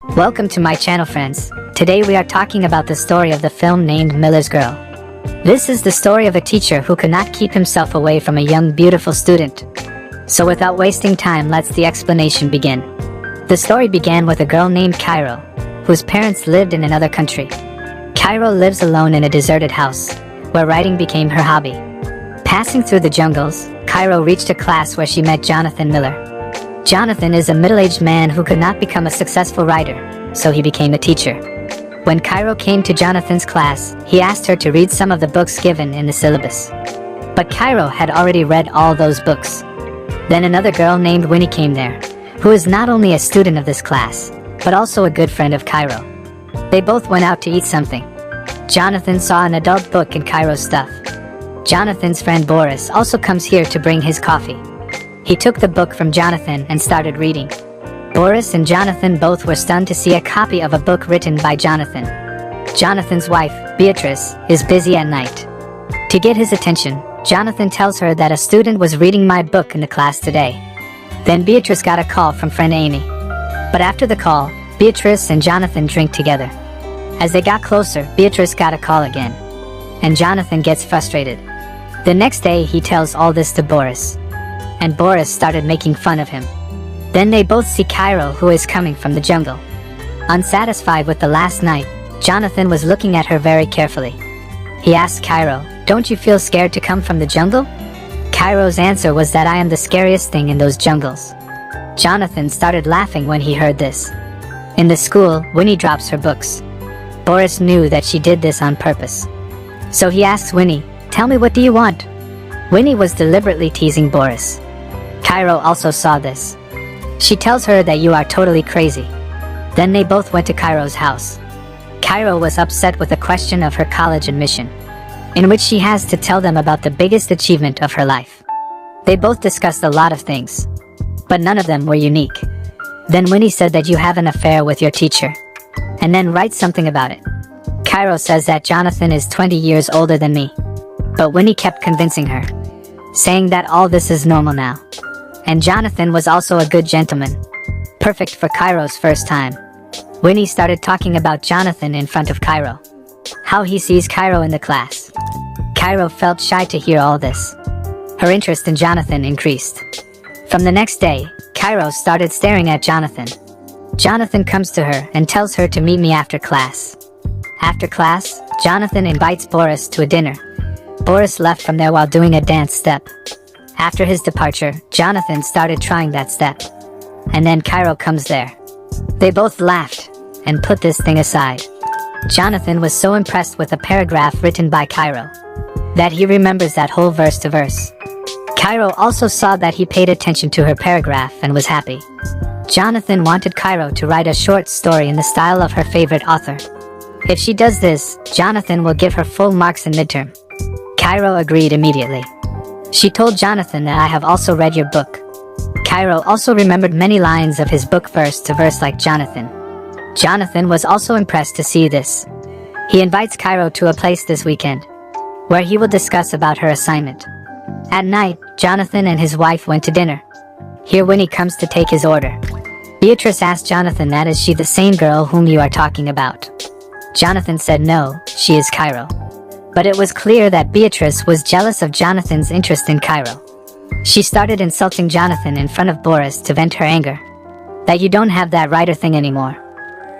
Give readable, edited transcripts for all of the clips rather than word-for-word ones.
Welcome to my channel, friends. Today we are talking about the story of the film named MillersGirl. This is the story of a teacher who could not keep himself away from a young, beautiful student. So without wasting time, let's the explanation begin. The story began with a girl named Cairo, whose parents lived in another country. Cairo lives alone in a deserted house, where writing became her hobby. Passing through the jungles, Cairo reached a class where she met Jonathan Miller. Jonathan is a middle-aged man who could not become a successful writer, so he became a teacher. When Cairo came to Jonathan's class, he asked her to read some of the books given in the syllabus. But Cairo had already read all those books. Then another girl named Winnie came there, who is not only a student of this class, but also a good friend of Cairo. They both went out to eat something. Jonathan saw an adult book in Cairo's stuff. Jonathan's friend Boris also comes here to bring his coffee. He took the book from Jonathan and started reading. Boris and Jonathan both were stunned to see a copy of a book written by Jonathan. Jonathan's wife, Beatrice, is busy at night. To get his attention, Jonathan tells her that a student was reading my book in the class today. Then Beatrice got a call from friend Amy. But after the call, Beatrice and Jonathan drink together. As they got closer, Beatrice got a call again. And Jonathan gets frustrated. The next day, he tells all this to Boris. And Boris started making fun of him. Then they both see Cairo, who is coming from the jungle. Unsatisfied with the last night, Jonathan was looking at her very carefully. He asked Cairo, "Don't you feel scared to come from the jungle?" Cairo's answer was that I am the scariest thing in those jungles. Jonathan started laughing when he heard this. In the school, Winnie drops her books. Boris knew that she did this on purpose. So he asks Winnie, "Tell me, what do you want?" Winnie was deliberately teasing Boris. Cairo also saw this. She tells her that you are totally crazy. Then they both went to Cairo's house. Cairo was upset with the question of her college admission, in which she has to tell them about the biggest achievement of her life. They both discussed a lot of things, but none of them were unique. Then Winnie said that you have an affair with your teacher, and then write something about it. Cairo says that Jonathan is 20 years older than me, but Winnie kept convincing her, saying that all this is normal now. And Jonathan was also a good gentleman, perfect for Cairo's first time. Winnie started talking about Jonathan in front of Cairo, how he sees Cairo in the class. Cairo felt shy to hear all this. Her interest in Jonathan increased. From the next day, Cairo started staring at Jonathan. Jonathan comes to her and tells her to meet me after class. After class, Jonathan invites Boris to a dinner. Boris left from there while doing a dance step. After his departure, Jonathan started trying that step. And then Cairo comes there. They both laughed and put this thing aside. Jonathan was so impressed with a paragraph written by Cairo that he remembers that whole verse to verse. Cairo also saw that he paid attention to her paragraph and was happy. Jonathan wanted Cairo to write a short story in the style of her favorite author. If she does this, Jonathan will give her full marks in midterm. Cairo agreed immediately. She told Jonathan that I have also read your book. Cairo also remembered many lines of his book verse to verse like Jonathan. Jonathan was also impressed to see this. He invites Cairo to a place this weekend, where he will discuss about her assignment. At night, Jonathan and his wife went to dinner. Here Winnie comes to take his order. Beatrice asked Jonathan, that is she the same girl whom you are talking about? Jonathan said no, she is Cairo. But it was clear that Beatrice was jealous of Jonathan's interest in Cairo. She started insulting Jonathan in front of Boris to vent her anger. That you don't have that writer thing anymore.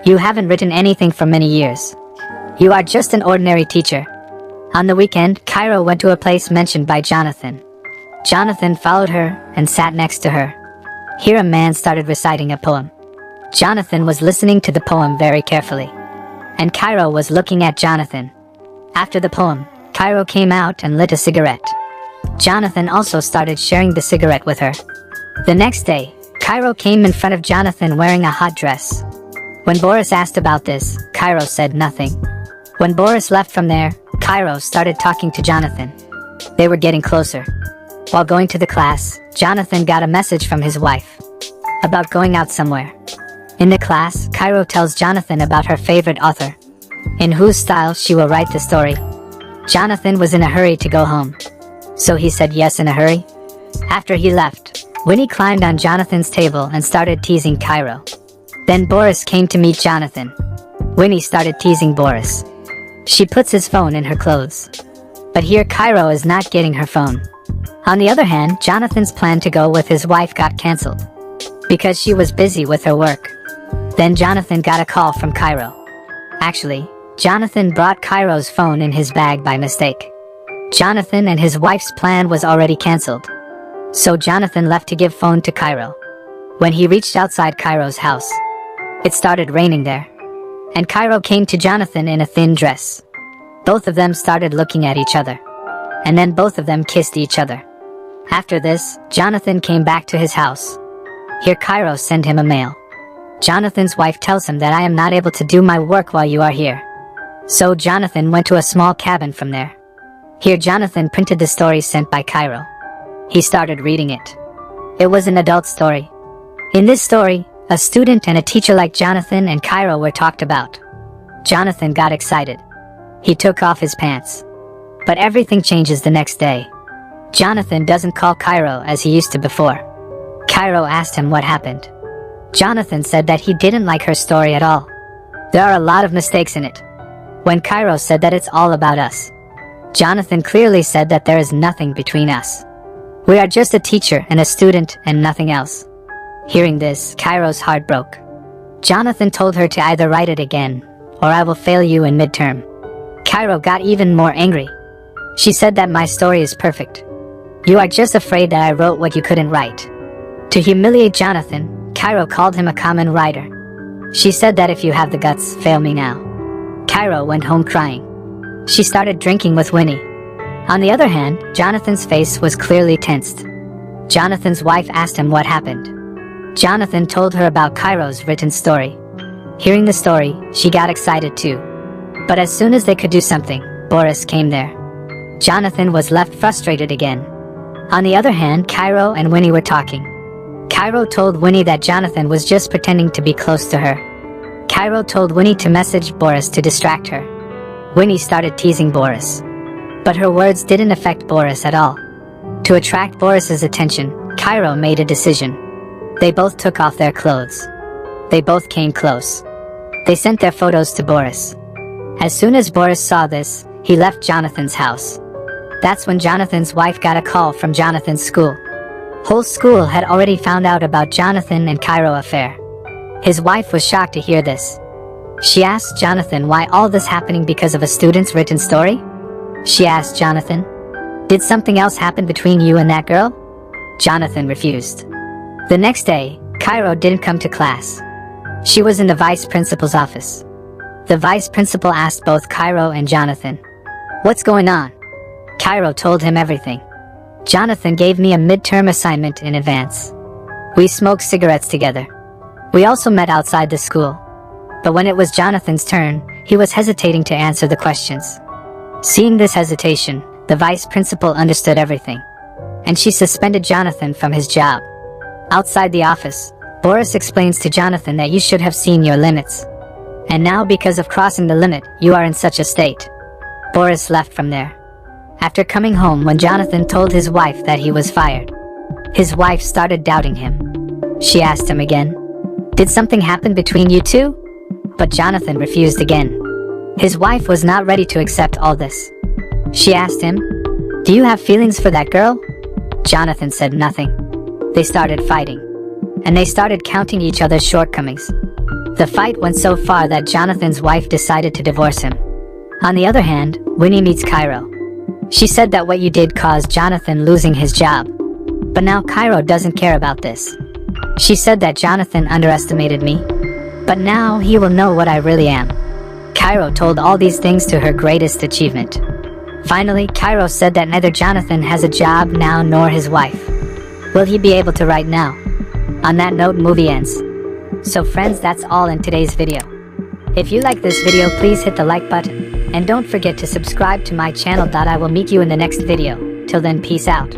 You haven't written anything for many years. You are just an ordinary teacher. On the weekend, Cairo went to a place mentioned by Jonathan. Jonathan followed her and sat next to her. Here a man started reciting a poem. Jonathan was listening to the poem very carefully. And Cairo was looking at Jonathan. After the poem, Cairo came out and lit a cigarette. Jonathan also started sharing the cigarette with her. The next day, Cairo came in front of Jonathan wearing a hot dress. When Boris asked about this, Cairo said nothing. When Boris left from there, Cairo started talking to Jonathan. They were getting closer. While going to the class, Jonathan got a message from his wife about going out somewhere. In the class, Cairo tells Jonathan about her favorite author, in whose style she will write the story. Jonathan was in a hurry to go home, so he said yes in a hurry. After he left, Winnie climbed on Jonathan's table and started teasing Cairo. Then Boris came to meet Jonathan. Winnie started teasing Boris. She puts his phone in her clothes. But here Cairo is not getting her phone. On the other hand, Jonathan's plan to go with his wife got cancelled because she was busy with her work. Then Jonathan got a call from Cairo. Actually, Jonathan brought Cairo's phone in his bag by mistake. Jonathan and his wife's plan was already cancelled. So Jonathan left to give phone to Cairo. When he reached outside Cairo's house, it started raining there. And Cairo came to Jonathan in a thin dress. Both of them started looking at each other. And then both of them kissed each other. After this, Jonathan came back to his house. Here Cairo sent him a mail. Jonathan's wife tells him that I am not able to do my work while you are here. So Jonathan went to a small cabin from there. Here Jonathan printed the story sent by Cairo. He started reading it. It was an adult story. In this story, a student and a teacher like Jonathan and Cairo were talked about. Jonathan got excited. He took off his pants. But everything changes the next day. Jonathan doesn't call Cairo as he used to before. Cairo asked him what happened. Jonathan said that he didn't like her story at all. There are a lot of mistakes in it. When Cairo said that it's all about us, Jonathan clearly said that there is nothing between us. We are just a teacher and a student and nothing else. Hearing this, Cairo's heart broke. Jonathan told her to either write it again, or I will fail you in midterm. Cairo got even more angry. She said that my story is perfect. You are just afraid that I wrote what you couldn't write. To humiliate Jonathan, Cairo called him a common writer. She said that if you have the guts, fail me now. Cairo went home crying. She started drinking with Winnie. On the other hand, Jonathan's face was clearly tensed. Jonathan's wife asked him what happened. Jonathan told her about Cairo's written story. Hearing the story, she got excited too. But as soon as they could do something, Boris came there. Jonathan was left frustrated again. On the other hand, Cairo and Winnie were talking. Cairo told Winnie that Jonathan was just pretending to be close to her. Cairo told Winnie to message Boris to distract her. Winnie started teasing Boris. But her words didn't affect Boris at all. To attract Boris's attention, Cairo made a decision. They both took off their clothes. They both came close. They sent their photos to Boris. As soon as Boris saw this, he left Jonathan's house. That's when Jonathan's wife got a call from Jonathan's school. Whole school had already found out about Jonathan and Cairo affair. His wife was shocked to hear this. She asked Jonathan why all this happening because of a student's written story? She asked Jonathan, "Did something else happen between you and that girl?" Jonathan refused. The next day, Cairo didn't come to class. She was in the vice principal's office. The vice principal asked both Cairo and Jonathan, "What's going on?" Cairo told him everything. Jonathan gave me a midterm assignment in advance. We smoked cigarettes together. We also met outside the school. But when it was Jonathan's turn, he was hesitating to answer the questions. Seeing this hesitation, the vice principal understood everything. And she suspended Jonathan from his job. Outside the office, Boris explains to Jonathan that you should have seen your limits. And now because of crossing the limit, you are in such a state. Boris left from there. After coming home when Jonathan told his wife that he was fired, his wife started doubting him. She asked him again, "Did something happen between you two?" But Jonathan refused again. His wife was not ready to accept all this. She asked him, "Do you have feelings for that girl?" Jonathan said nothing. They started fighting. And they started counting each other's shortcomings. The fight went so far that Jonathan's wife decided to divorce him. On the other hand, Winnie meets Cairo. She said that what you did caused Jonathan losing his job. But now Cairo doesn't care about this. She said that Jonathan underestimated me. But now he will know what I really am. Cairo told all these things to her greatest achievement. Finally, Cairo said that neither Jonathan has a job now nor his wife. Will he be able to write now? On that note, movie ends. So friends, that's all in today's video. If you like this video, please hit the like button. And don't forget to subscribe to my channel. I will meet you in the next video. Till then, peace out.